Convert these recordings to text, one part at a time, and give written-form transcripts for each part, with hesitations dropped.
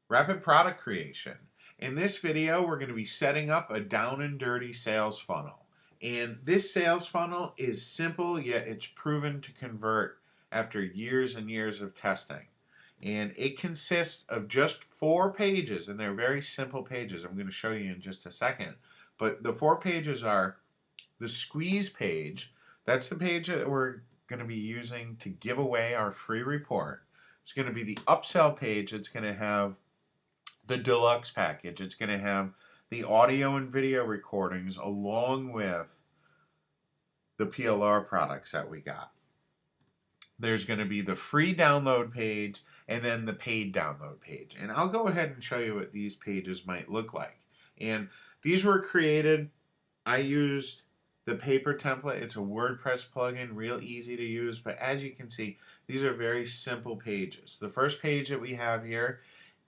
Rapid Product Creation. In this video, we're going to be setting up a down and dirty sales funnel. And this sales funnel is simple, yet it's proven to convert after years and years of testing. And it consists of just 4 pages, and they're very simple pages. I'm going to show you in just a second. But the 4 pages are the squeeze page. That's the page that we're going to be using to give away our free report. It's going to be the upsell page. It's going to have the deluxe package. It's going to have the audio and video recordings along with the PLR products that we got. There's going to be the free download page and then the paid download page. And I'll go ahead and show you what these pages might look like. And these were created, I used the paper template. It's a WordPress plugin, real easy to use. But as you can see, these are very simple pages. The first page that we have here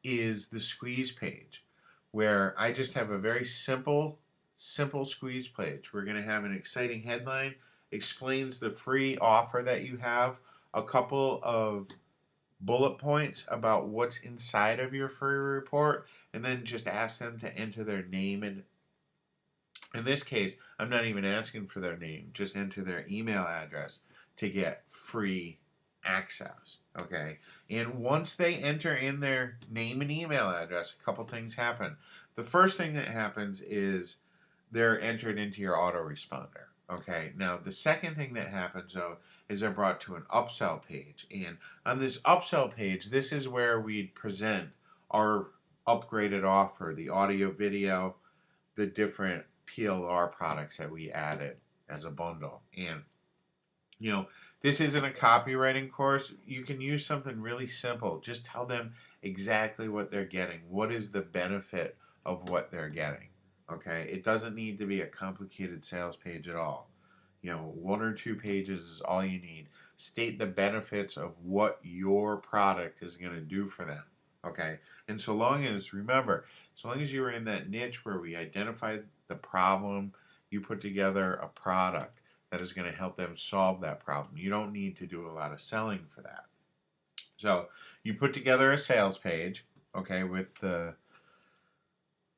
is the squeeze page, where I just have a very simple squeeze page. We're going to have an exciting headline, explains the free offer that you have, a couple of bullet points about what's inside of your free report, and then just ask them to enter their name. And in this case, I'm not even asking for their name, just enter their email address to get free access. Okay, and once they enter in their name and email address, a couple things happen. The first thing that happens is they're entered into your autoresponder. Okay, now the second thing that happens though is they're brought to an upsell page, and on this upsell page, this is where we present our upgraded offer, the audio, video, the different PLR products that we added as a bundle. And you know, this isn't a copywriting course. You can use something really simple. Just tell them exactly what they're getting. What is the benefit of what they're getting? Okay, it doesn't need to be a complicated sales page at all. You know, 1 or 2 pages is all you need. State the benefits of what your product is going to do for them. Okay, and so long as, remember, so long as you were in that niche where we identified the problem, you put together a product that is going to help them solve that problem. You don't need to do a lot of selling for that. So you put together a sales page, okay, with the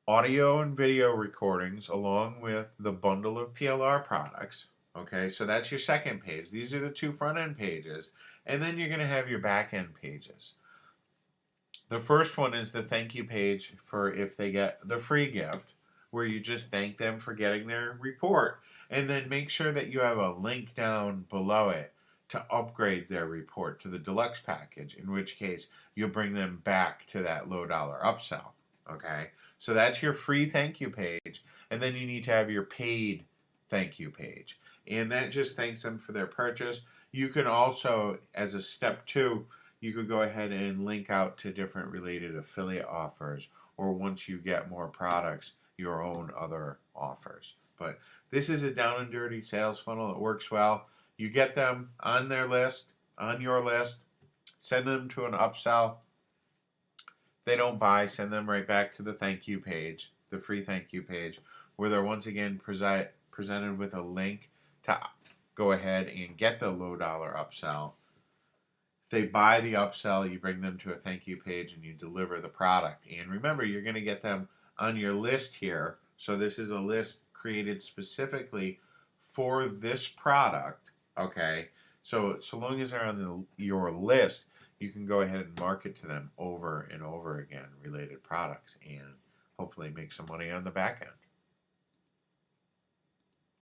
audio and video recordings along with the bundle of PLR products. Okay, so that's your second page. These are the 2 front end pages. And then you're going to have your back end pages. The first one is the thank you page for if they get the free gift, where you just thank them for getting their report. And then make sure that you have a link down below it to upgrade their report to the deluxe package, in which case you'll bring them back to that low dollar upsell. Okay, so that's your free thank you page. And then you need to have your paid thank you page. And that just thanks them for their purchase. You can also, as a step 2, you could go ahead and link out to different related affiliate offers, or once you get more products, your own other offers. But this is a down and dirty sales funnel. It works well. You get them on their list, on your list, send them to an upsell. If they don't buy, send them right back to the thank you page, the free thank you page, where they're once again presented with a link to go ahead and get the low dollar upsell. If they buy the upsell, you bring them to a thank you page and you deliver the product. And remember, you're going to get them on your list here. So this is a list created specifically for this product. Okay, so long as they're on your list, you can go ahead and market to them over and over again related products and hopefully make some money on the back end.